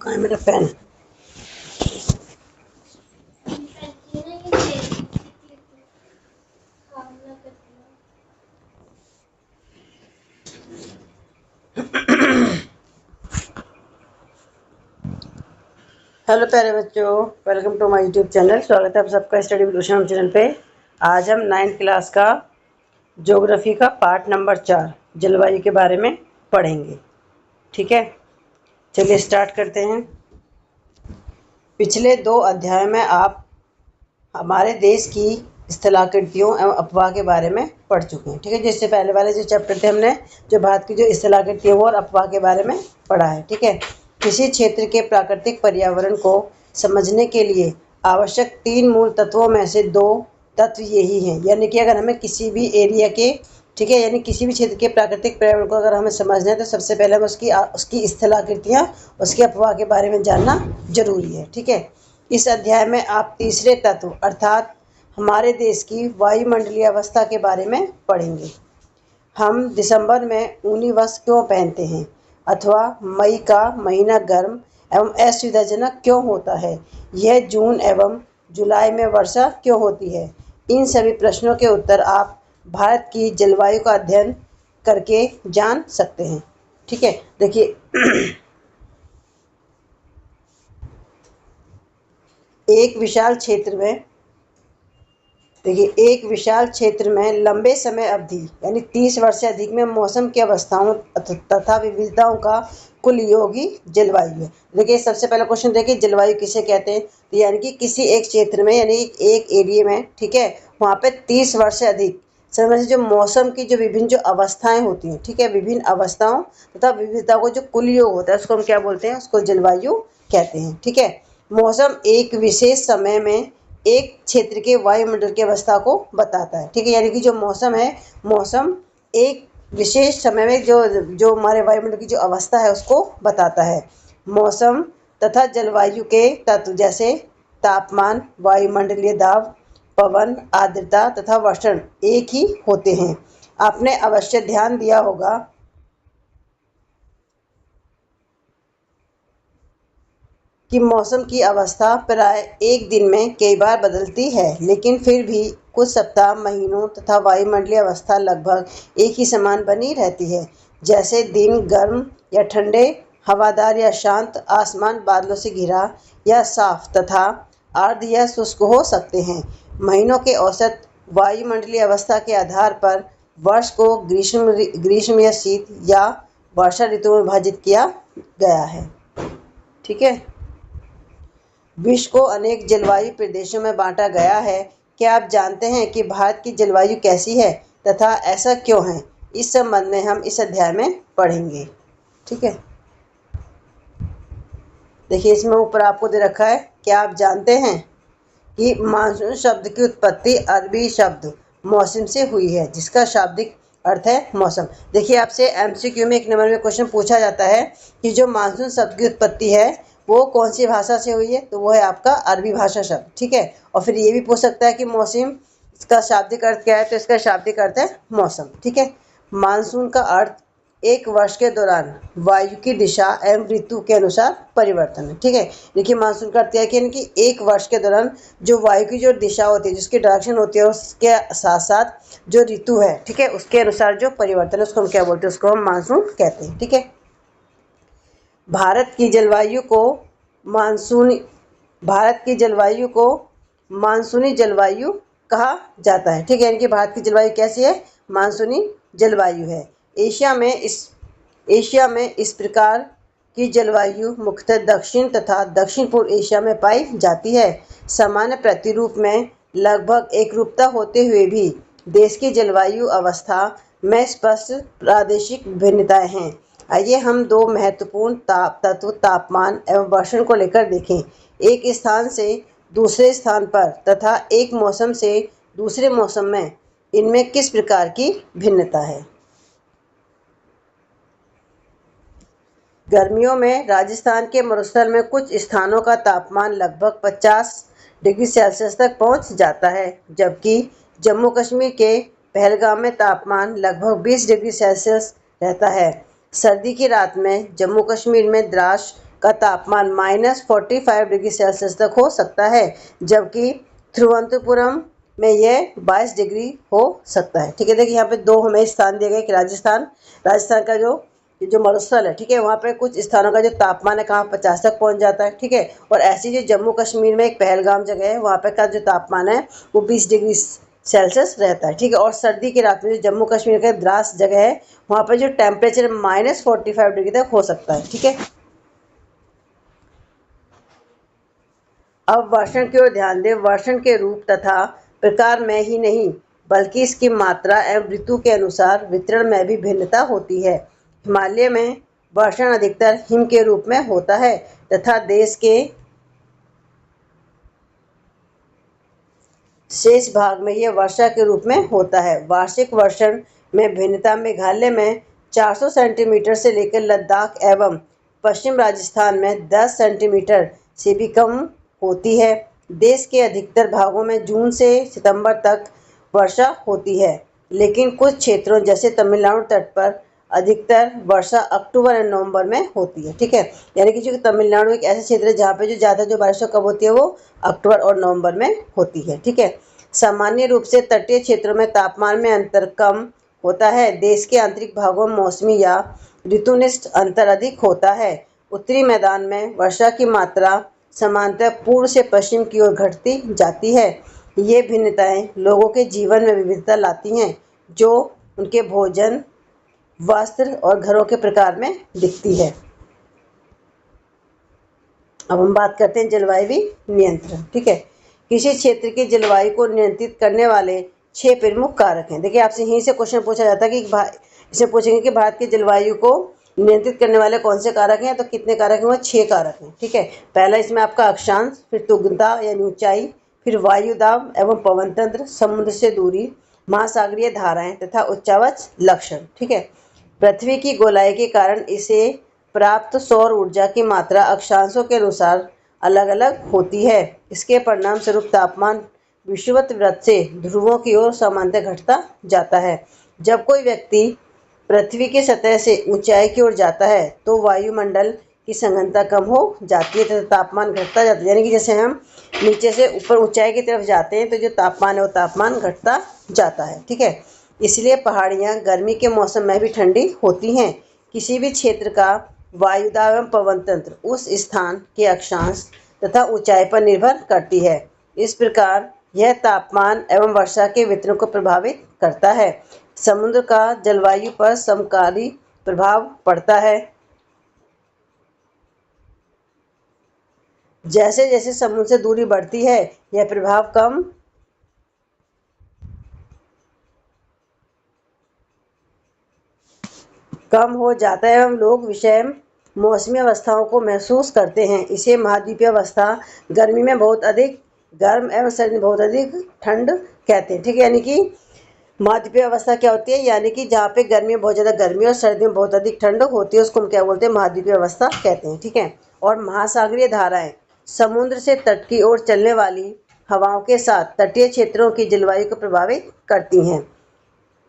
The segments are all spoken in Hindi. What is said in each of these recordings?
कहाँ है मेरा पेन? हेलो प्यारे बच्चों, welcome to my YouTube channel. स्वागत है आप सबका स्टडी विद उषा चैनल पे। आज हम 9th क्लास का ज्योग्राफी का पार्ट नंबर 4 जलवायु के बारे में पढ़ेंगे। ठीक है, चलिए स्टार्ट करते हैं। पिछले 2 अध्याय में आप हमारे देश की स्थलाकृतियों एवं अपवाह के बारे में पढ़ चुके हैं। ठीक है, जिससे पहले वाले जो चैप्टर थे हमने जो भारत की जो स्थलाकृतियों और अपवाह के बारे में पढ़ा है। ठीक है, किसी क्षेत्र के प्राकृतिक पर्यावरण को समझने के लिए आवश्यक 3 मूल तत्वों में से 2 तत्व यही हैं। यानी कि अगर हमें किसी भी एरिया के, ठीक है, यानी किसी भी क्षेत्र के प्राकृतिक पर्यावरण को अगर हमें समझना है तो सबसे पहले हमें उसकी स्थलाकृतियाँ, उसके अपवाह के बारे में जानना जरूरी है। ठीक है, इस अध्याय में आप तीसरे तत्व अर्थात हमारे देश की वायुमंडलीय अवस्था के बारे में पढ़ेंगे। हम दिसंबर में ऊनी वस्त्र क्यों पहनते हैं, अथवा मई का महीना गर्म एवं असुविधाजनक क्यों होता है, यह जून एवं जुलाई में वर्षा क्यों होती है। इन सभी प्रश्नों के उत्तर आप भारत की जलवायु का अध्ययन करके जान सकते हैं। ठीक है, देखिए एक विशाल क्षेत्र में लंबे समय अवधि यानी 30 वर्ष से अधिक में मौसम की अवस्थाओं तथा विविधताओं का कुल योग ही जलवायु है। देखिए सबसे पहला क्वेश्चन देखिए, जलवायु किसे कहते हैं। तो यानी कि किसी एक क्षेत्र में यानी एक एरिया में, ठीक है, वहाँ पे 30 वर्ष से अधिक समय से जो मौसम की जो विभिन्न जो अवस्थाएं होती हैं, ठीक है, विभिन्न अवस्थाओं तथा विविधताओं को जो कुल योग होता है उसको हम क्या बोलते हैं, उसको जलवायु कहते हैं। ठीक है, मौसम एक विशेष समय में एक क्षेत्र के वायुमंडल की अवस्था को बताता है। ठीक है, यानी कि जो मौसम है, मौसम एक विशेष समय में जो हमारे वायुमंडल की जो अवस्था है उसको बताता है। मौसम तथा जलवायु के तत्व जैसे तापमान, वायुमंडलीय दाब, पवन, आर्द्रता तथा वर्षण एक ही होते हैं। आपने अवश्य ध्यान दिया होगा कि मौसम की अवस्था प्राय एक दिन में कई बार बदलती है, लेकिन फिर भी कुछ सप्ताह, महीनों तथा वायुमंडलीय अवस्था लगभग एक ही समान बनी रहती है। जैसे दिन गर्म या ठंडे, हवादार या शांत, आसमान बादलों से घिरा या साफ तथा आर्द्र या शुष्क हो सकते हैं। महीनों के औसत वायुमंडलीय अवस्था के आधार पर वर्ष को ग्रीष्म या शीत या वर्षा ऋतु में विभाजित किया गया है। ठीक है, विश्व को अनेक जलवायु प्रदेशों में बांटा गया है। क्या आप जानते हैं कि भारत की जलवायु कैसी है तथा ऐसा क्यों है? इस संबंध में हम इस अध्याय में पढ़ेंगे। ठीक है, देखिए इसमें ऊपर आपको दे रखा है, क्या आप जानते हैं कि मानसून शब्द की उत्पत्ति अरबी शब्द मौसम से हुई है, जिसका शाब्दिक अर्थ है मौसम। देखिए आपसे एमसीक्यू में 1 नंबर में क्वेश्चन पूछा जाता है कि जो मानसून शब्द की उत्पत्ति है वो कौन सी भाषा से हुई है, तो वो है आपका अरबी भाषा शब्द। ठीक है, और फिर ये भी पूछ सकता है कि मौसम इसका शाब्दिक अर्थ क्या है, तो इसका शाब्दिक अर्थ है मौसम। ठीक है, मानसून का अर्थ एक वर्ष के दौरान वायु की दिशा एवं ऋतु के अनुसार परिवर्तन है। ठीक है, देखिए मानसून का अर्थ क्या है कि यानी कि एक वर्ष के दौरान जो वायु की जो दिशा होती है, जिसकी डायरेक्शन होती है, उसके साथ साथ जो ऋतु है, ठीक है, उसके अनुसार जो परिवर्तन है उसको हम क्या बोलते हैं, उसको हम मानसून कहते हैं। ठीक है, भारत की जलवायु को मानसूनी जलवायु कहा जाता है। ठीक है, यानी कि भारत की जलवायु कैसी है, मानसूनी जलवायु है। एशिया में इस प्रकार की जलवायु मुख्यतः दक्षिण तथा दक्षिण पूर्व एशिया में पाई जाती है। सामान्य प्रतिरूप में लगभग एकरूपता होते हुए भी देश की जलवायु अवस्था में स्पष्ट प्रादेशिक भिन्नताएं हैं। आइए हम 2 महत्वपूर्ण तत्व तापमान एवं वर्षण को लेकर देखें। एक स्थान से दूसरे स्थान पर तथा एक मौसम से दूसरे मौसम में इनमें किस प्रकार की भिन्नता है। गर्मियों में राजस्थान के मरुस्थल में कुछ स्थानों का तापमान लगभग 50 डिग्री सेल्सियस तक पहुंच जाता है, जबकि जम्मू कश्मीर के पहलगाम में तापमान लगभग 20 डिग्री सेल्सियस रहता है। सर्दी की रात में जम्मू कश्मीर में द्रास का तापमान -45 डिग्री सेल्सियस तक हो सकता है, जबकि थिरुवनंतपुरम में यह 22 डिग्री हो सकता है। ठीक है, देखिए यहाँ पे दो हमें स्थान दिए गए कि राजस्थान का जो मरुस्थल है, ठीक है, वहाँ पे कुछ स्थानों का जो तापमान है कहाँ 50 तक पहुँच जाता है। ठीक है, और ऐसी जो जम्मू कश्मीर में एक पहलगाम जगह है, वहाँ पे का जो तापमान है वो 20 डिग्री सेल्सियस रहता है। ठीक है, और सर्दी की रात में जो जम्मू कश्मीर का द्रास जगह है, वहाँ पर जो टेम्परेचर -45 डिग्री तक हो सकता है। ठीक है, अब वर्षण की ओर ध्यान दें। वर्षण के रूप तथा प्रकार में ही नहीं बल्कि इसकी मात्रा एवं ऋतु के अनुसार वितरण में भी भिन्नता होती है। हिमालय में वर्षण अधिकतर हिम के रूप में होता है तथा देश के शेष भाग में यह वर्षा के रूप में होता है। वार्षिक वर्षण में भिन्नता मेघालय में 400 सेंटीमीटर से लेकर लद्दाख एवं पश्चिम राजस्थान में 10 सेंटीमीटर से भी कम होती है। देश के अधिकतर भागों में जून से सितंबर तक वर्षा होती है, लेकिन कुछ क्षेत्रों जैसे तमिलनाडु तट पर अधिकतर वर्षा अक्टूबर और नवंबर में होती है। ठीक है, यानी कि जो तमिलनाडु एक ऐसा क्षेत्र है जहाँ पे जो ज़्यादा जो बारिश कब होती है वो अक्टूबर और नवंबर में होती है। ठीक है, सामान्य रूप से तटीय क्षेत्रों में तापमान में अंतर कम होता है। देश के आंतरिक भागों में मौसमी या ऋतुनिष्ठ अंतर अधिक होता है। उत्तरी मैदान में वर्षा की मात्रा सामान्यतः पूर्व से पश्चिम की ओर घटती जाती है। ये भिन्नताएं लोगों के जीवन में विविधता लाती हैं, जो उनके भोजन, वस्त्र और घरों के प्रकार में दिखती है। अब हम बात करते हैं जलवायु नियंत्रण। ठीक है, किसी क्षेत्र की जलवायु को नियंत्रित करने वाले 6 प्रमुख कारक हैं। देखिए, आपसे यहीं से क्वेश्चन पूछा जाता है कि इसे पूछेंगे कि भारत की जलवायु को नियंत्रित करने वाले कौन से कारक हैं, तो कितने कारक हैं? वो 6 कारक हैं। ठीक है, पहला इसमें आपका अक्षांश, फिर तुगनता यानी ऊंचाई, फिर वायु दाब एवं पवन तंत्र, समुद्र से दूरी, महासागरीय धाराएं तथा उच्चावच लक्षण। ठीक है, पृथ्वी की गोलाई के कारण इसे प्राप्त सौर ऊर्जा की मात्रा अक्षांशों के अनुसार अलग अलग होती है। इसके परिणाम स्वरूप तापमान विषुवत वृत्त से ध्रुवों की ओर सामान्यतः घटता जाता है। जब कोई व्यक्ति पृथ्वी की सतह से ऊंचाई की ओर जाता है तो वायुमंडल की सघनता कम हो जाती है तथा तापमान घटता जाता है। यानी कि जैसे हम नीचे से ऊपर ऊंचाई की तरफ जाते हैं तो जो तापमान है वो तापमान घटता जाता है। ठीक है, इसलिए पहाड़ियाँ गर्मी के मौसम में भी ठंडी होती हैं। किसी भी क्षेत्र का वायुदाब एवं पवन तंत्र उस स्थान के अक्षांश तथा ऊंचाई पर निर्भर करती है। इस प्रकार यह तापमान एवं वर्षा के वितरण को प्रभावित करता है। समुद्र का जलवायु पर समकाली प्रभाव पड़ता है। जैसे जैसे समुद्र से दूरी बढ़ती है यह प्रभाव कम हो जाता है एवं लोग विषम मौसमी अवस्थाओं को महसूस करते हैं। इसे महाद्वीपीय अवस्था, गर्मी में बहुत अधिक गर्म एवं सर्दी में बहुत अधिक ठंड कहते हैं। ठीक है, यानी कि महाद्वीपीय अवस्था क्या होती है? यानी कि जहाँ पे गर्मी में बहुत ज़्यादा गर्मी और सर्दी में बहुत अधिक ठंड होती है, उसको हम क्या बोलते हैं? महाद्वीपीय अवस्था कहते हैं। ठीक है, और महासागरीय धाराएं समुद्र से तट की ओर चलने वाली हवाओं के साथ तटीय क्षेत्रों की जलवायु को प्रभावित करती हैं।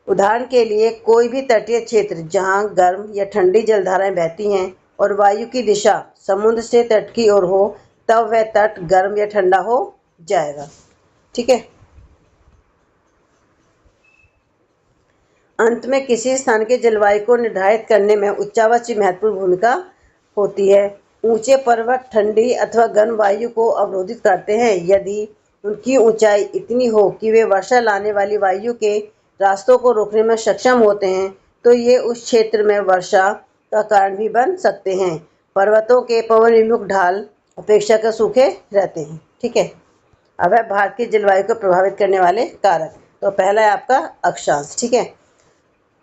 उदाहरण के लिए कोई भी तटीय क्षेत्र जहाँ गर्म या ठंडी जलधाराएं बहती हैं और वायु की दिशा समुद्र से तट की ओर हो, तब वह तट गर्म या ठंडा हो जाएगा। ठीक है, अंत में किसी स्थान के जलवायु को निर्धारित करने में उच्चावच की महत्वपूर्ण भूमिका होती है। ऊंचे पर्वत ठंडी अथवा गर्म वायु को अवरोधित करते हैं। यदि उनकी ऊंचाई इतनी हो कि वे वर्षा लाने वाली वायु के रास्तों को रोकने में सक्षम होते हैं तो ये उस क्षेत्र में वर्षा का कारण भी बन सकते हैं। पर्वतों के पवन विमुख ढाल अपेक्षाकृत सूखे रहते हैं। ठीक है, अब है भारत की जलवायु को प्रभावित करने वाले कारक। तो पहला है आपका अक्षांश। ठीक है,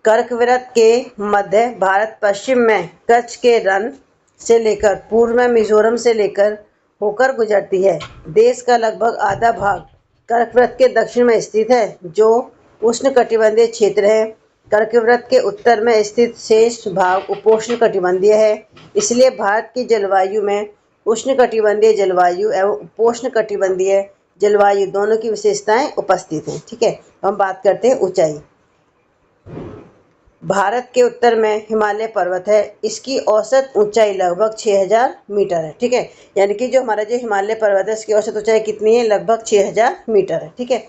कर्कवृत्त के मध्य भारत, पश्चिम में कच्छ के रण से लेकर पूर्व में मिजोरम से लेकर होकर गुजरती है। देश का लगभग आधा भाग कर्कवृत्त के दक्षिण में स्थित है, जो उष्णकटिबंधीय क्षेत्र है। कर्कवृत्त के उत्तर में स्थित शेष भाग उपोष्णकटिबंधीय है। इसलिए भारत की जलवायु में उष्णकटिबंधीय जलवायु एवं उपोष्णकटिबंधीय जलवायु दोनों की विशेषताएं उपस्थित हैं। ठीक है, हम बात करते हैं ऊंचाई। भारत के उत्तर में हिमालय पर्वत है। इसकी औसत ऊंचाई लगभग 6000 मीटर है। ठीक है, यानी कि जो हमारा जो हिमालय पर्वत है इसकी औसत ऊंचाई कितनी है? लगभग 6000 मीटर है। ठीक है,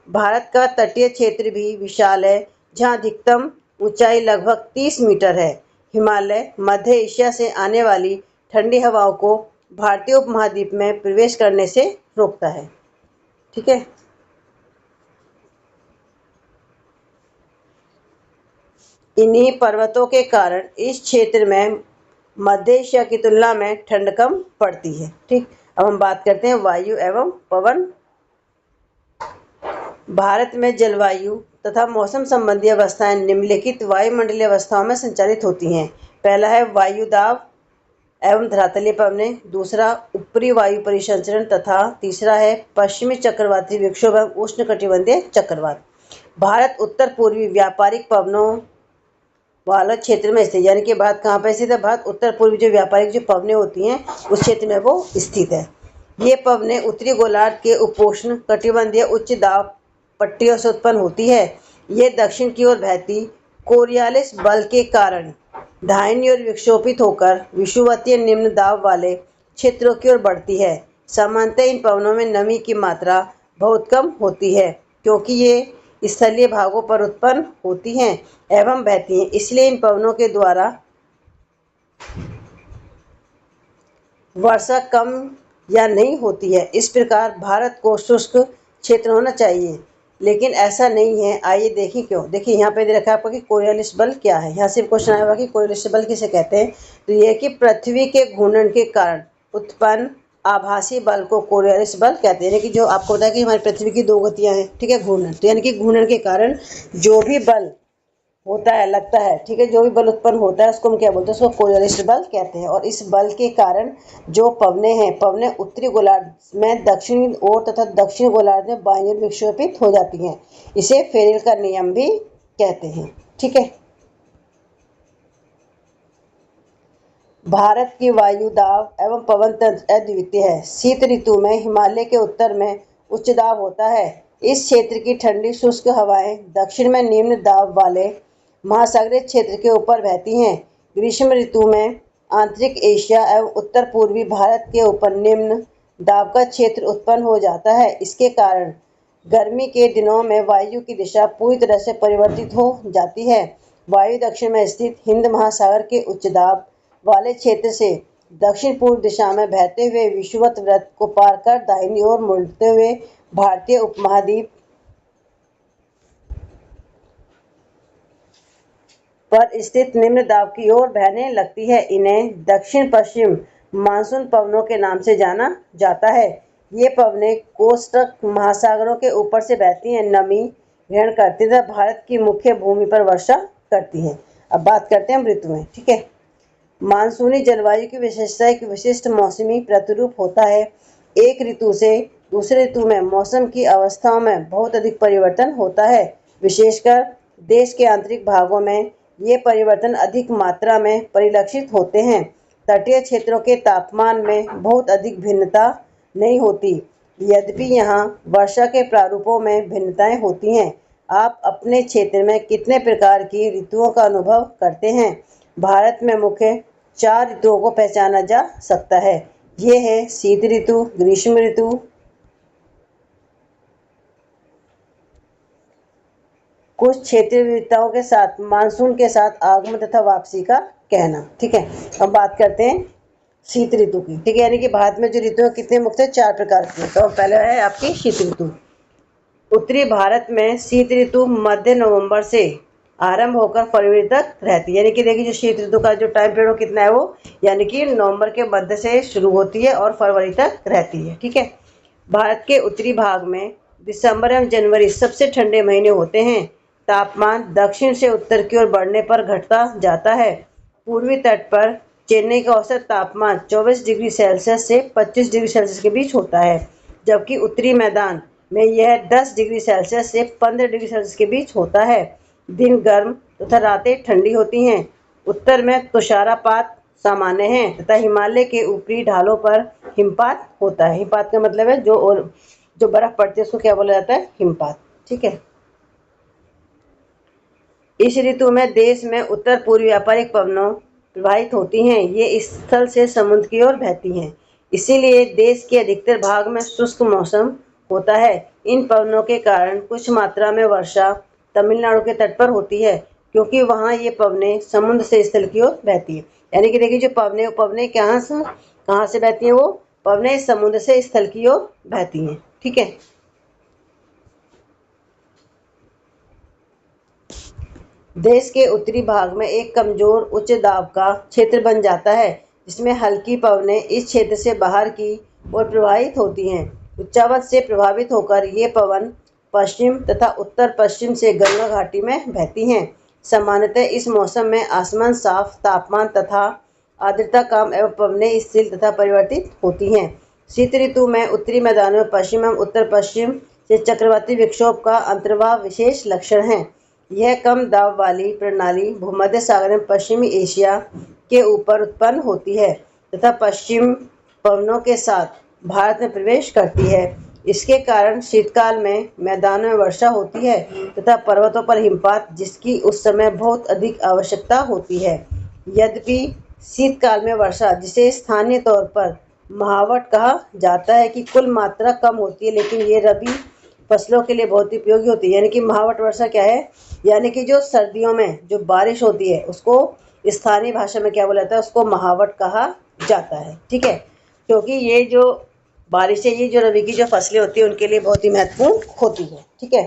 भारत का तटीय क्षेत्र भी विशाल है, जहाँ अधिकतम ऊंचाई लगभग 30 मीटर है। हिमालय मध्य एशिया से आने वाली ठंडी हवाओं को भारतीय उपमहाद्वीप में प्रवेश करने से रोकता है। ठीक है, इन्हीं पर्वतों के कारण इस क्षेत्र में मध्य एशिया की तुलना में ठंड कम पड़ती है। ठीक, अब हम बात करते हैं वायु एवं पवन। भारत में जलवायु तथा मौसम संबंधी अवस्थाएं निम्नलिखित वायुमंडलीय अवस्थाओं में संचालित होती हैं। पहला है वायु दाब एवं धरातलीय पवनें, दूसरा ऊपरी वायु परिसंचरण तथा तीसरा है पश्चिमी चक्रवाती विक्षोभ एवं उष्णकटिबंधीय चक्रवात। भारत उत्तर पूर्वी व्यापारिक पवनों वाला क्षेत्र में स्थित, यानी कि भारत कहाँ पर स्थित है? भारत उत्तर पूर्वी जो व्यापारिक जो पवनें होती हैं उस क्षेत्र में वो स्थित है। ये पवनें उत्तरी गोलार्ध के उपोष्ण कटिबंधीय उच्च दाब पट्टियों से उत्पन्न होती है। ये दक्षिण की ओर बहती कोरियालिस बल के कारण दाहिनी ओर विक्षोभित होकर विषुवतीय निम्न दाब वाले क्षेत्रों की ओर बढ़ती है। सामान्यतः इन पवनों में नमी की मात्रा बहुत कम होती है, क्योंकि ये स्थलीय भागों पर उत्पन्न होती हैं एवं बहती हैं, इसलिए इन पवनों के द्वारा वर्षा कम या नहीं होती है। इस प्रकार भारत को शुष्क क्षेत्र होना चाहिए, लेकिन ऐसा नहीं है। आइए देखें क्यों। देखिए यहाँ पे दे रखा है आपको कि कोरियोलिस बल क्या है। यहाँ से क्वेश्चन आया हुआ कि कोरियोलिस बल किसे कहते हैं, तो ये कि पृथ्वी के घूर्णन के कारण उत्पन्न आभासी बल को कोरियोलिस बल कहते हैं। यानी कि जो आपको पता है कि हमारी पृथ्वी की 2 गतियाँ हैं, ठीक है, घूर्णन, तो यानी कि घूर्णन के कारण जो भी बल होता है, लगता है, ठीक है, जो भी बल उत्पन्न होता है उसको हम क्या बोलते हैं? उसको कोरियोलिस बल कहते हैं। और इस बल के कारण जो पवनें हैं, पवनें उत्तरी गोलार्ध में दक्षिणी ओर तथा दक्षिण गोलार्ध में बाईं ओर विक्षेपित हो जाती हैं। इसे फेरेल का नियम भी कहते हैं। ठीक है, भारत की वायु दाब एवं पवन तंत्र अद्वितीय है। शीत ऋतु में हिमालय के उत्तर में उच्च दाब होता है। इस क्षेत्र की ठंडी शुष्क हवाएं दक्षिण में निम्न दाब वाले महासागरीय क्षेत्र के ऊपर बहती हैं। ग्रीष्म ऋतु में आंतरिक एशिया एवं उत्तर पूर्वी भारत के ऊपर निम्न दाब का क्षेत्र उत्पन्न हो जाता है। इसके कारण गर्मी के दिनों में वायु की दिशा पूरी तरह से परिवर्तित हो जाती है। वायु दक्षिण में स्थित हिंद महासागर के उच्च दाब वाले क्षेत्र से दक्षिण पूर्व दिशा में बहते हुए विषुवत वृत्त को पार कर दाहिनी ओर मुड़ते हुए भारतीय उपमहाद्वीप पर स्थित निम्न दाब की ओर बहने लगती है। इन्हें दक्षिण पश्चिम मानसून पवनों के नाम से जाना जाता है। ये पवनें कोष्टक महासागरों के ऊपर से बहती हैं, नमी ग्रहण करती तथा भारत की मुख्य भूमि पर वर्षा करती हैं। अब बात करते हैं ऋतुएं। ठीक है, मानसूनी जलवायु की विशेषता एक विशिष्ट मौसमी प्रतिरूप होता है। एक ऋतु से दूसरे ऋतु में मौसम की अवस्थाओं में बहुत अधिक परिवर्तन होता है। विशेषकर देश के आंतरिक भागों में ये परिवर्तन अधिक मात्रा में परिलक्षित होते हैं। तटीय क्षेत्रों के तापमान में बहुत अधिक भिन्नता नहीं होती, यद्यपि यहाँ वर्षा के प्रारूपों में भिन्नताएं होती हैं। आप अपने क्षेत्र में कितने प्रकार की ऋतुओं का अनुभव करते हैं? भारत में मुख्य 4 ऋतुओं को पहचाना जा सकता है। ये है शीत ऋतु, ग्रीष्म ऋतु, कुछ क्षेत्रीय विविधताओं के साथ मानसून के साथ आगमन तथा वापसी का कहना। ठीक है, अब बात करते हैं शीत ऋतु की। ठीक है, यानी कि भारत में जो ऋतु है कितने मुख्य 4 प्रकार की। तो पहले है आपकी शीत ऋतु। उत्तरी भारत में शीत ऋतु मध्य नवंबर से आरंभ होकर फरवरी तक रहती है। यानी कि देखिए जो शीत ऋतु का जो टाइम पीरियड कितना है वो, यानी कि नवंबर के मध्य से शुरू होती है और फरवरी तक रहती है। ठीक है, भारत के उत्तरी भाग में दिसंबर एवं जनवरी सबसे ठंडे महीने होते हैं। तापमान दक्षिण से उत्तर की ओर बढ़ने पर घटता जाता है। पूर्वी तट पर चेन्नई का औसत तापमान 24 डिग्री सेल्सियस से 25 डिग्री सेल्सियस के बीच होता है, जबकि उत्तरी मैदान में यह 10 डिग्री सेल्सियस से 15 डिग्री सेल्सियस के बीच होता है। दिन गर्म तथा रातें ठंडी होती हैं। उत्तर में तुषारपात सामान्य है तथा हिमालय के ऊपरी ढालों पर हिमपात होता है। हिमपात का मतलब है जो बर्फ पड़ती है उसको क्या बोला जाता है? हिमपात। ठीक है, इस ऋतु में देश में उत्तर पूर्वी व्यापारिक पवनों प्रवाहित होती हैं। ये स्थल से समुद्र की ओर बहती हैं, इसीलिए देश के अधिकतर भाग में शुष्क मौसम होता है। इन पवनों के कारण कुछ मात्रा में वर्षा तमिलनाडु के तट पर होती है, क्योंकि वहाँ ये पवनें समुद्र से स्थल की ओर बहती है। यानी कि देखिए, जो पवनें कहाँ से बहती हैं? वो पवनें समुद्र से स्थल की ओर बहती हैं। ठीक है। देश के उत्तरी भाग में एक कमजोर उच्च दाब का क्षेत्र बन जाता है, जिसमें हल्की पवनें इस क्षेत्र से बाहर की ओर प्रवाहित होती हैं। उच्चावत से प्रभावित होकर ये पवन पश्चिम तथा उत्तर पश्चिम से गंगा घाटी में बहती हैं। सामान्यतः इस मौसम में आसमान साफ, तापमान तथा आर्द्रता कम एवं पवनें स्थिर तथा परिवर्तित होती हैं। शीत ऋतु में उत्तरी मैदानों में पश्चिम एवं उत्तर पश्चिम से चक्रवाती विक्षोभ का अंतर्वाह विशेष लक्षण है। यह कम दाब वाली प्रणाली भूमध्य सागर में पश्चिमी एशिया के ऊपर उत्पन्न होती है तथा पश्चिम पवनों के साथ भारत में प्रवेश करती है। इसके कारण शीतकाल में मैदानों में वर्षा होती है तथा पर्वतों पर हिमपात, जिसकी उस समय बहुत अधिक आवश्यकता होती है। यद्यपि शीतकाल में वर्षा, जिसे स्थानीय तौर पर महावट कहा जाता है, की कुल मात्रा कम होती है, लेकिन ये रबी फसलों के लिए बहुत ही उपयोगी होती है। यानी कि महावट वर्षा क्या है? यानी कि जो सर्दियों में जो बारिश होती है, उसको स्थानीय भाषा में क्या बोला जाता है? उसको महावट कहा जाता है। ठीक है। क्योंकि ये जो बारिश है, ये जो रबी की जो फसलें होती है, उनके लिए बहुत ही महत्वपूर्ण होती है। ठीक है।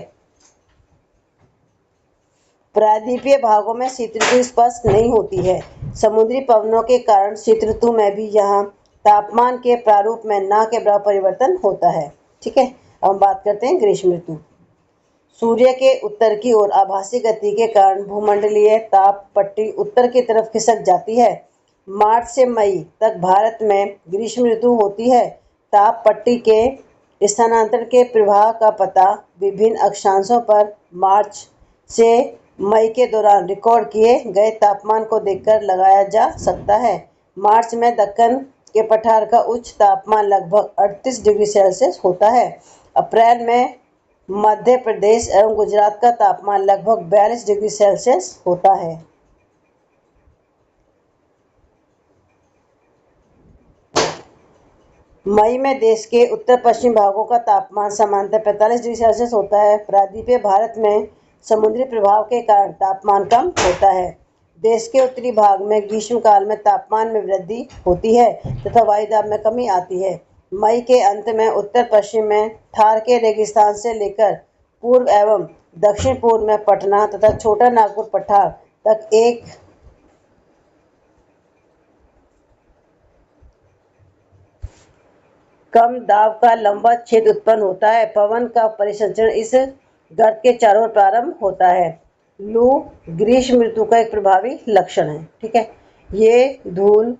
प्रायद्वीपीय भागों में शीत ऋतु स्पष्ट नहीं होती है। समुद्री पवनों के कारण शीत ऋतु में भी यहाँ तापमान के प्रारूप में न के बराबर परिवर्तन होता है। ठीक है। अब हम बात करते हैं ग्रीष्म ऋतु। सूर्य के उत्तर की ओर आभासी गति के कारण भूमंडलीय ताप पट्टी उत्तर की तरफ खिसक जाती है। मार्च से मई तक भारत में ग्रीष्म ऋतु होती है। ताप पट्टी के स्थानांतरण के प्रवाह का पता विभिन्न अक्षांशों पर मार्च से मई के दौरान रिकॉर्ड किए गए तापमान को देखकर लगाया जा सकता है। मार्च में दक्कन के पठार का उच्च तापमान लगभग 38 डिग्री सेल्सियस होता है। अप्रैल में मध्य प्रदेश एवं गुजरात का तापमान लगभग 42 डिग्री सेल्सियस होता है। मई में देश के उत्तर पश्चिम भागों का तापमान सामान्यतः 45 डिग्री सेल्सियस होता है। प्रायद्वीपीय भारत में समुद्री प्रभाव के कारण तापमान कम होता है। देश के उत्तरी भाग में ग्रीष्मकाल में तापमान में वृद्धि होती है तथा वायुदाब में कमी आती है। मई के अंत में उत्तर पश्चिम में थार के रेगिस्तान से लेकर पूर्व एवं दक्षिण पूर्व में पटना तथा छोटा नागपुर पठार तक एक कम दाब का लंबा क्षेत्र उत्पन्न होता है। पवन का परिसंचरण इस गर्त के चारों ओर प्रारंभ होता है। लू ग्रीष्म ऋतु का एक प्रभावी लक्षण है। ठीक है। ये धूल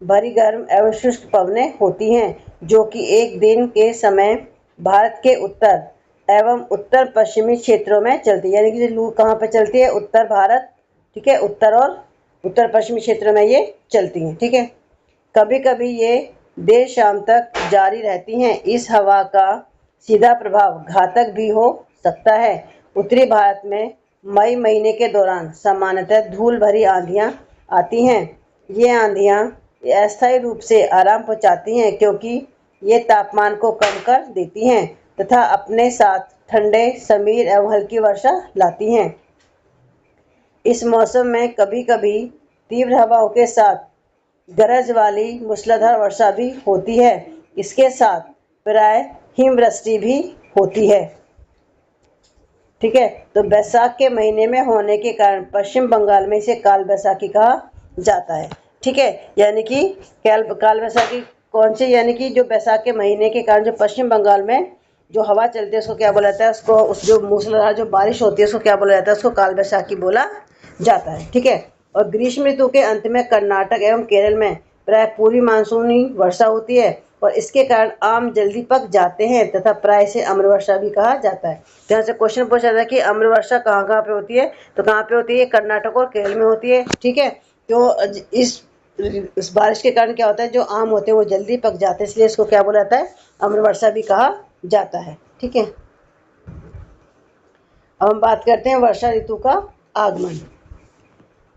भरी गर्म एवं शुष्क पवनें होती हैं, जो कि एक दिन के समय भारत के उत्तर एवं उत्तर पश्चिमी क्षेत्रों में चलती है। यानी कि लू कहाँ पर चलती है? उत्तर भारत। ठीक है। उत्तर और उत्तर पश्चिमी क्षेत्रों में ये चलती हैं। ठीक है। कभी कभी ये देर शाम तक जारी रहती हैं। इस हवा का सीधा प्रभाव घातक भी हो सकता है। उत्तरी भारत में मई महीने के दौरान सामान्यतः धूल भरी आंधियां आती हैं। ये आंधियां अस्थायी रूप से आराम पहुंचाती हैं, क्योंकि ये तापमान को कम कर देती हैं तथा अपने साथ ठंडे समीर एवं हल्की वर्षा लाती हैं। इस मौसम में कभी कभी तीव्र हवाओं के साथ गरज वाली मूसलाधार वर्षा भी होती है। इसके साथ प्राय हिमवृष्टि भी होती है। ठीक है। तो बैसाख के महीने में होने के कारण पश्चिम बंगाल में इसे काल बैसाखी कहा जाता है। ठीक है। यानी कि काल बैसाखी कौन सी? यानी कि जो बैसाख के महीने के कारण जो पश्चिम बंगाल में जो हवा चलती है, उसको क्या बोला जाता है? उसको उस जो मूसलाधार जो बारिश होती है, उसको क्या बोला जाता है? उसको काल बैसाखी बोला जाता है। ठीक है। और ग्रीष्म ऋतु के अंत में कर्नाटक एवं केरल में प्राय पूर्वी मानसूनी वर्षा होती है और इसके कारण आम जल्दी पक जाते हैं तथा प्राय से अम्र वर्षा भी कहा जाता है। यहाँ से क्वेश्चन पूछा जाता है कि अम्र वर्षा कहाँ कहाँ पे होती है? तो कहाँ पे होती है? कर्नाटक और केरल में होती है। ठीक है। तो इस बारिश के कारण क्या होता है? जो आम होते हैं वो जल्दी पक जाते हैं, इसलिए इसको क्या बोला जाता है? अम्र वर्षा भी कहा जाता है। ठीक है। अब हम बात करते हैं वर्षा ऋतु का आगमन।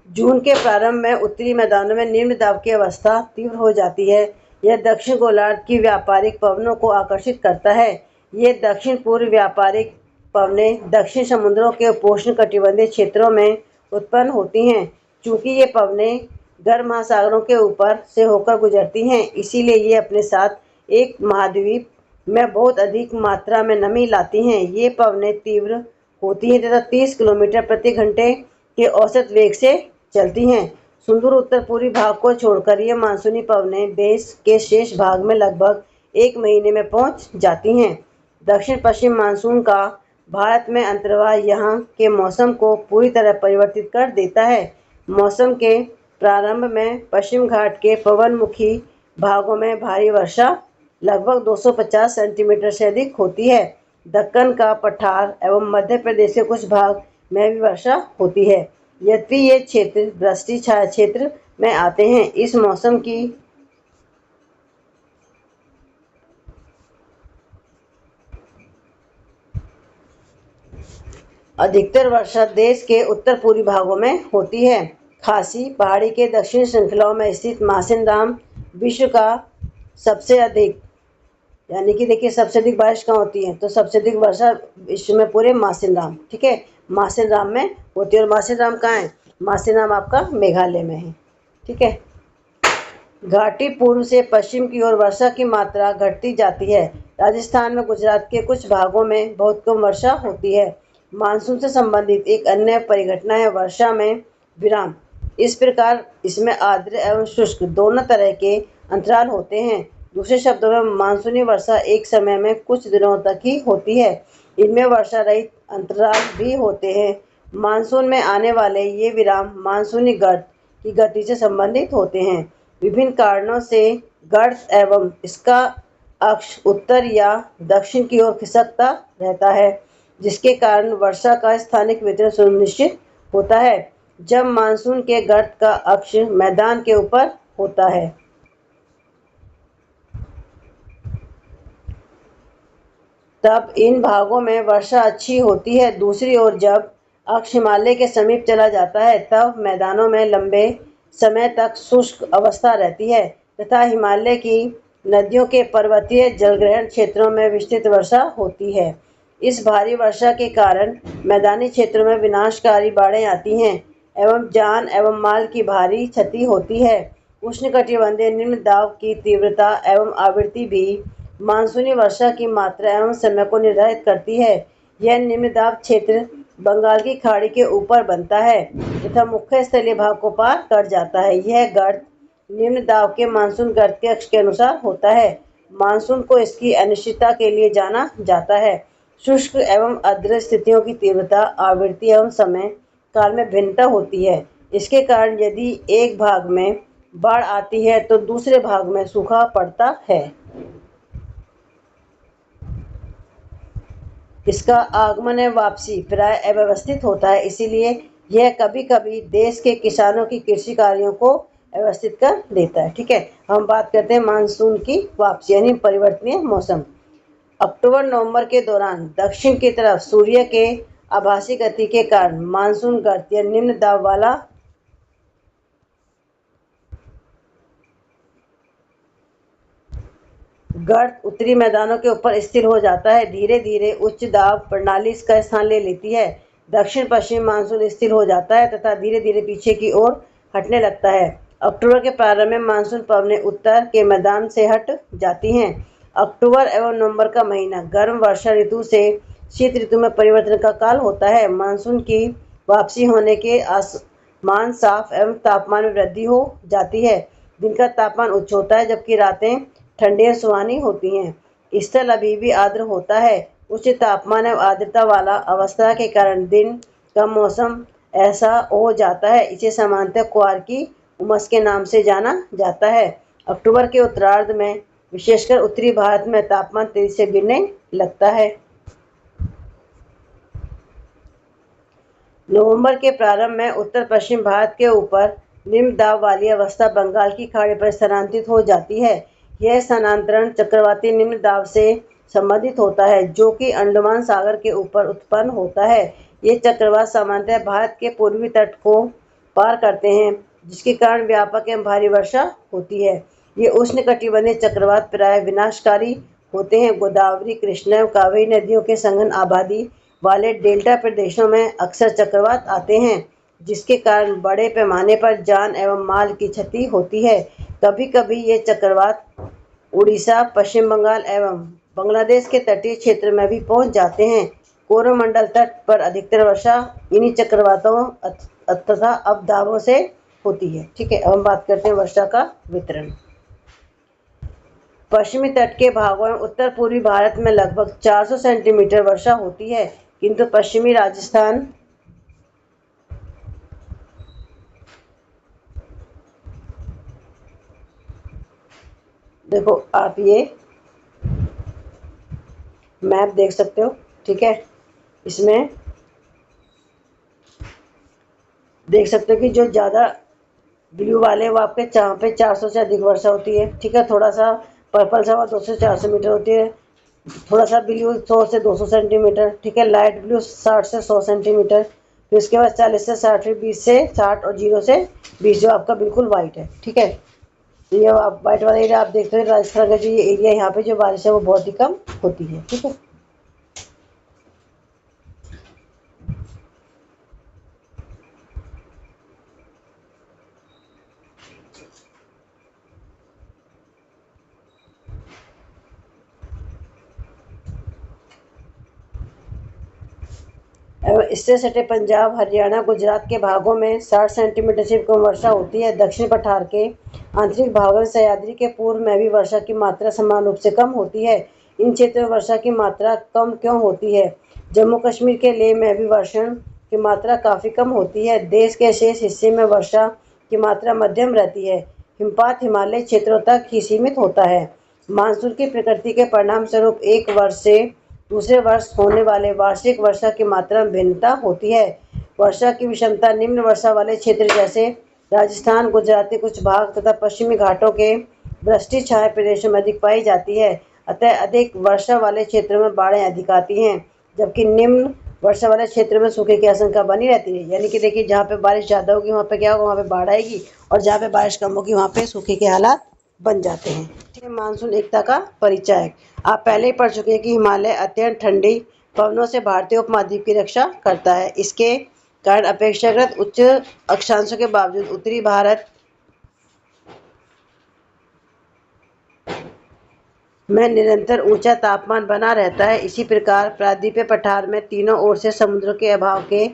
जून के प्रारंभ में उत्तरी मैदानों में निम्न दाब की अवस्था तीव्र हो जाती है। यह दक्षिण गोलार्ध की व्यापारिक पवनों को आकर्षित करता है। ये दक्षिण पूर्व व्यापारिक पवनें दक्षिण समुद्रों के उपोष्णकटिबंधीय क्षेत्रों में उत्पन्न होती हैं। चूंकि ये पवनें गर्म महासागरों के ऊपर से होकर गुजरती हैं, इसीलिए ये अपने साथ एक महाद्वीप में बहुत अधिक मात्रा में नमी लाती हैं। ये पवनें तीव्र होती हैं तथा 30 किलोमीटर प्रति घंटे के औसत वेग से चलती हैं। सुदूर उत्तर पूर्वी भाग को छोड़कर ये मानसूनी पवनें देश के शेष भाग में लगभग 1 महीने में पहुंच जाती हैं। दक्षिण पश्चिम मानसून का भारत में अंतर्वाह यहाँ के मौसम को पूरी तरह परिवर्तित कर देता है। मौसम के प्रारंभ में पश्चिम घाट के पवनमुखी भागों में भारी वर्षा लगभग 250 सेंटीमीटर से अधिक होती है। दक्कन का पठार एवं मध्य प्रदेश के कुछ भाग में भी वर्षा होती है। यद्यपि ये क्षेत्र वृष्टि छाया क्षेत्र में आते हैं। इस मौसम की अधिकतर वर्षा देश के उत्तर पूर्वी भागों में होती है। खासी पहाड़ी के दक्षिण श्रृंखलाओं में स्थित मासिनराम विश्व का सबसे अधिक, यानी कि देखिए सबसे अधिक बारिश कहाँ होती है, तो सबसे अधिक वर्षा विश्व में पूरे मासिनराम, ठीक है, मासिनराम में होती है। और मासिनराम कहाँ है? मासिनराम आपका मेघालय में है, ठीक है। घाटी पूर्व से पश्चिम की ओर वर्षा की मात्रा घटती जाती है। राजस्थान में गुजरात के कुछ भागों में बहुत कम वर्षा होती है। मानसून से संबंधित एक अन्य परिघटना है वर्षा में विराम। इस प्रकार इसमें आर्द्र एवं शुष्क दोनों तरह के अंतराल होते हैं। दूसरे शब्दों में मानसूनी वर्षा एक समय में कुछ दिनों तक ही होती है। इनमें वर्षा रहित अंतराल भी होते हैं। मानसून में आने वाले ये विराम मानसूनी गर्त की गति से संबंधित होते हैं। विभिन्न कारणों से गर्त एवं इसका अक्ष उत्तर या दक्षिण की ओर खिसकता रहता है, जिसके कारण वर्षा का स्थानिक वितरण सुनिश्चित होता है। जब मानसून के गर्त का अक्ष मैदान के ऊपर होता है, तब इन भागों में वर्षा अच्छी होती है। दूसरी ओर जब अक्ष हिमालय के समीप चला जाता है, तब मैदानों में लंबे समय तक शुष्क अवस्था रहती है तथा हिमालय की नदियों के पर्वतीय जलग्रहण क्षेत्रों में विस्तृत वर्षा होती है। इस भारी वर्षा के कारण मैदानी क्षेत्रों में विनाशकारी बाढ़ें आती हैं एवं जान एवं माल की भारी क्षति होती है। उष्णकटिबंधीय निम्न दाब की तीव्रता एवं आवृत्ति भी मानसूनी वर्षा की मात्रा एवं समय को निर्धारित करती है। यह निम्न दाब क्षेत्र बंगाल की खाड़ी के ऊपर बनता है तथा मुख्य स्थलीय भाग को पार कर जाता है। यह गर्त निम्न दाब के मानसून गर्त के अक्ष के अनुसार होता है। मानसून को इसकी अनिश्चितता के लिए जाना जाता है। शुष्क एवं आर्द्र स्थितियों की तीव्रता, आवृत्ति एवं समय काल में भिन्नता होती है। इसके कारण यदि एक भाग में बाढ़ आती है तो दूसरे भाग में सूखा पड़ता है। इसका आगमन एवं वापसी प्राय अव्यवस्थित होता है, इसीलिए यह कभी कभी देश के किसानों की कृषि कार्यों को व्यवस्थित कर देता है। ठीक है, हम बात करते हैं मानसून की वापसी यानी परिवर्तनीय मौसम। अक्टूबर नवंबर के दौरान दक्षिण की तरफ सूर्य के आभासी गति के कारण मानसून गर्त या निम्न दाब वाला गर्त उत्तरी मैदानों के ऊपर स्थिर हो जाता है। धीरे धीरे उच्च दाब प्रणाली इसका स्थान ले लेती है। दक्षिण पश्चिम मानसून स्थिर हो जाता है तथा धीरे धीरे पीछे की ओर हटने लगता है। अक्टूबर के प्रारंभ में मानसून पवनें उत्तर के मैदान से हट जाती हैं। अक्टूबर एवं नवंबर का महीना गर्म वर्षा ऋतु से शीत ऋतु में परिवर्तन का काल होता है। मानसून की वापसी होने के आसमान साफ एवं तापमान में वृद्धि हो जाती है। दिन का तापमान उच्च होता है जबकि रातें ठंडी और सुहानी होती हैं। स्थल अभी भी आर्द्र होता है। उच्च तापमान एवं आर्द्रता वाला अवस्था के कारण दिन का मौसम ऐसा हो जाता है, इसे सामान्यतः क्वार की उमस के नाम से जाना जाता है। अक्टूबर के उत्तरार्ध में विशेषकर उत्तरी भारत में तापमान तेजी से गिरने लगता है। नवंबर के प्रारंभ में उत्तर पश्चिम भारत के ऊपर निम्न दाब वाली अवस्था बंगाल की खाड़ी पर स्थानांतरित हो जाती है। यह स्थानांतरण चक्रवाती निम्न दाब से संबंधित होता है जो कि अंडमान सागर के ऊपर उत्पन्न होता है। ये चक्रवात सामान्यतः भारत के पूर्वी तट को पार करते हैं, जिसके कारण व्यापक एवं भारी वर्षा होती है। ये उष्णकटिबंधीय चक्रवात प्राय विनाशकारी होते हैं। गोदावरी, कृष्णा एवं कावेरी नदियों के संघन आबादी वाले डेल्टा प्रदेशों में अक्सर चक्रवात आते हैं, जिसके कारण बड़े पैमाने पर जान एवं माल की क्षति होती है। कभी कभी ये चक्रवात उड़ीसा, पश्चिम बंगाल एवं बांग्लादेश के तटीय क्षेत्र में भी पहुंच जाते हैं। कोरोमंडल तट पर अधिकतर वर्षा इन्हीं चक्रवातों तथा अवदाबों से होती है। ठीक है, अब हम बात करते हैं वर्षा का वितरण। पश्चिमी तट के भागों में उत्तर पूर्वी भारत में लगभग 400 सेंटीमीटर वर्षा होती है, किंतु पश्चिमी राजस्थान, देखो आप ये मैप देख सकते हो। ठीक है, इसमें देख सकते हो कि जो ज़्यादा ब्लू वाले वो आपके जहाँ पे 400 से अधिक वर्षा होती है। ठीक है, थोड़ा सा पर्पल सा 200 से 400 मीटर होती है। थोड़ा सा ब्लू 100 से 200 सेंटीमीटर। ठीक है, लाइट ब्लू 60 से 100 सेंटीमीटर। फिर उसके बाद 40 से 60, फिर 20 से 60 और 0 से 20 जो आपका बिल्कुल वाइट है। ठीक है, ये आप वाइट वाला एरिया आप देखते हो, राजस्थान का जो ये एरिया यहाँ पे जो बारिश है वो बहुत ही कम होती है। ठीक है, एवं इससे सटे पंजाब, हरियाणा, गुजरात के भागों में 60 सेंटीमीटर से कम वर्षा होती है। दक्षिण पठार के आंतरिक भागों में सह्याद्री के पूर्व में भी वर्षा की मात्रा समान रूप से कम होती है। इन क्षेत्रों में वर्षा की मात्रा कम क्यों होती है? जम्मू कश्मीर के लेह में भी वर्षण की मात्रा काफ़ी कम होती है। देश के शेष हिस्से में वर्षा की मात्रा मध्यम रहती है। हिमपात हिमालय क्षेत्रों तक ही सीमित होता है। मानसून की प्रकृति के परिणाम स्वरूप एक वर्ष से दूसरे वर्ष होने वाले वार्षिक वर्षा की मात्रा में भिन्नता होती है। वर्षा की विषमता निम्न वर्षा वाले क्षेत्र जैसे राजस्थान, गुजरात के कुछ भाग तथा पश्चिमी घाटों के वृष्टि छाए प्रदेशों में अधिक पाई जाती है। अतः अधिक वर्षा वाले क्षेत्रों में बाढ़ें अधिक आती हैं, जबकि निम्न वर्षा वाले क्षेत्र में सूखे की आशंका बनी रहती है। यानी कि देखिए, जहाँ पे बारिश ज़्यादा होगी वहाँ पे क्या होगा, वहाँ पे बाढ़ आएगी, और जहाँ पे बारिश कम होगी वहाँ पे सूखे के हालात बन जाते हैं। ठीक है, मानसून एकता का परिचय। आप पहले ही पढ़ चुके हैं कि हिमालय अत्यंत ठंडी पवनों से भारतीय उपमहाद्वीप की रक्षा करता है। इसके कारण अपेक्षाकृत उच्च अक्षांशों के बावजूद उत्तरी भारत में निरंतर ऊंचा तापमान बना रहता है। इसी प्रकार प्रायद्वीपीय पठार में तीनों ओर से समुद्र के अभाव के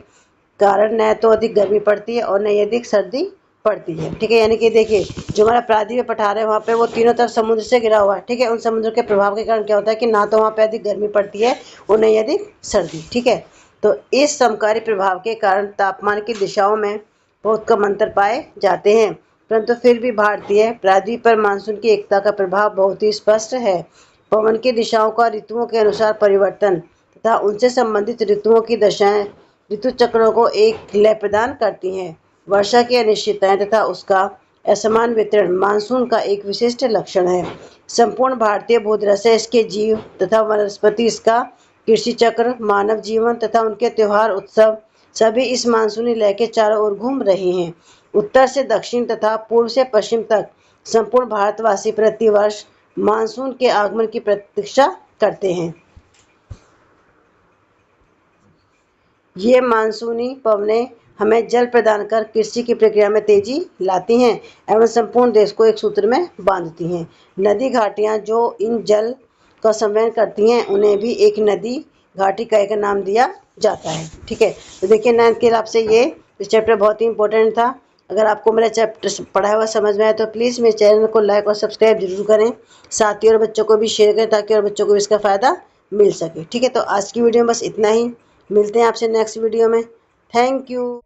कारण न तो अधिक गर्मी पड़ती है और न ही अधिक सर्दी पड़ती है। ठीक है, यानी कि देखिए, जो हमारा प्रायद्वीपीय पठार है वहाँ पे वो तीनों तरफ समुद्र से घिरा हुआ है। ठीक है, उन समुद्र के प्रभाव के कारण क्या होता है कि ना तो वहाँ पे अधिक गर्मी पड़ती है और न ही अधिक सर्दी। ठीक है, तो इस समकारी प्रभाव के कारण तापमान की दिशाओं में बहुत कम अंतर पाए जाते हैं, परंतु फिर भी भारतीय प्रायद्वीप पर मानसून की एकता का प्रभाव बहुत ही स्पष्ट है। पवन की दिशाओं का ऋतुओं के अनुसार परिवर्तन तथा उनसे संबंधित ऋतुओं की दशाएं ऋतु चक्रों को एक लय प्रदान करती हैं। वर्षा की अनिश्चितताएं तथा उसका असमान वितरण मानसून का एक विशिष्ट लक्षण है। संपूर्ण भारतीय भूदृश्य, इसके जीव तथा वनस्पति, इसका कृषि चक्र, मानव जीवन तथा उनके त्योहार उत्सव सभी इस मानसूनी लय के चारों ओर घूम रहे हैं। उत्तर से दक्षिण तथा पूर्व से पश्चिम तक संपूर्ण भारतवासी प्रतिवर्ष मानसून के आगमन की प्रतीक्षा करते हैं। ये मानसूनी पवनें हमें जल प्रदान कर कृषि की प्रक्रिया में तेजी लाती हैं एवं संपूर्ण देश को एक सूत्र में बांधती हैं। नदी घाटियाँ जो इन जल का संवहन करती हैं उन्हें भी एक नदी घाटी का एक नाम दिया जाता है। ठीक है, तो देखिए 9th के हिसाब से ये चैप्टर बहुत ही इंपॉर्टेंट था। अगर आपको मेरा चैप्टर पढ़ा हुआ समझ में आए तो प्लीज़ मेरे चैनल को लाइक और सब्सक्राइब जरूर करें। साथ ही और बच्चों को भी शेयर करें ताकि और बच्चों को भी इसका फ़ायदा मिल सके। ठीक है, तो आज की वीडियो में बस इतना ही। मिलते हैं आपसे नेक्स्ट वीडियो में। Thank you.